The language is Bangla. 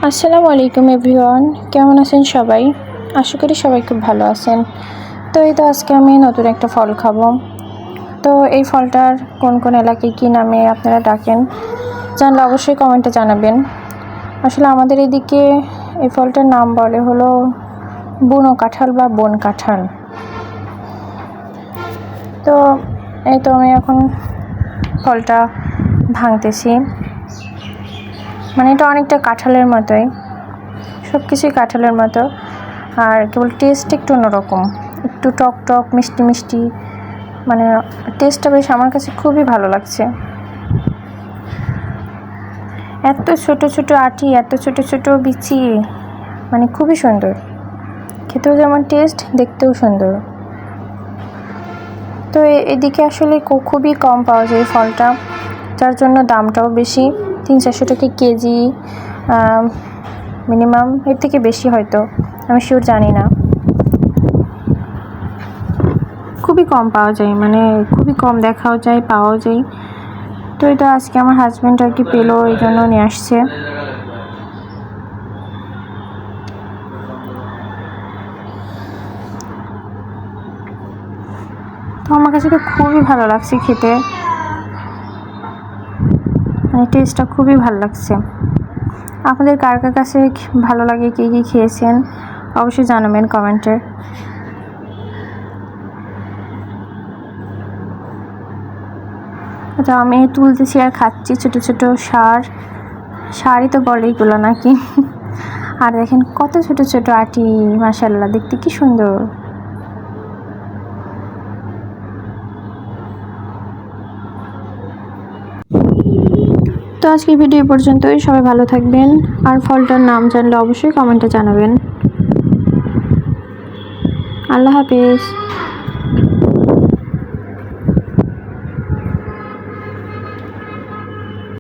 আসসালামু আলাইকুম এভরিওয়ান, কেমন আছেন সবাই? আশা করি সবাই খুব ভালো আছেন। তো এই তো আজকে আমি নতুন একটা ফল খাবো। তো এই ফলটার কোন কোন এলাকায় কী নামে আপনারা ডাকেন জানলে অবশ্যই কমেন্টে জানাবেন। আসলে আমাদের এদিকে এই ফলটার নাম বলে হলো বুনো কাঁঠাল বা বন কাঁঠাল। তো এই তো আমি এখন ফলটা ভাঙতেছি, মানে এটা অনেকটা কাঁঠালের মতোই, সব কিছুই কাঁঠালের মতো, আর কেবল টেস্ট একটু অন্যরকম, একটু টক টক মিষ্টি মিষ্টি, মানে টেস্টটা বেশ আমার কাছে খুবই ভালো লাগছে। এত ছোট ছোট আঁটি, এত ছোট ছোট বিচি, মানে খুবই সুন্দর, খেতেও যেমন টেস্ট, দেখতেও সুন্দর। তো এদিকে আসলে খুবই কম পাওয়া যায় ফলটা, যার জন্য দামটাও বেশি, 300-400 টাকা কেজি, মিনিমাম এর থেকে বেশি হয়তো, আমি শিওর জানি না। খুবই কম পাওয়া যায়, মানে খুবই কম দেখাও যায়, পাওয়াও যায়। তো এটা আজকে আমার হাজব্যান্ড আর কি পেলো, এই জন্য নিয়ে আসছে। তো আমার কাছে তো খুবই ভালো লাগছে খেতে, মানে টেস্টটা খুবই ভালো লাগছে। আপনাদের কার কার কাছে ভালো লাগে, কী কী খেয়েছেন অবশ্যই জানাবেন কমেন্টে। তো আমি তুলতেছি আর খাচ্ছি ছোটো ছোটো সারই তো বলে এগুলো নাকি। আর দেখেন কত ছোট ছোট আঁটি, মাশাআল্লাহ, দেখতে কি সুন্দর। তো আজকের ভিডিও পর্যন্তই, সবাই ভালো থাকবেন, আর ফলটার নাম জানলে অবশ্যই কমেন্টে জানাবেন। আল্লাহ হাফেজ।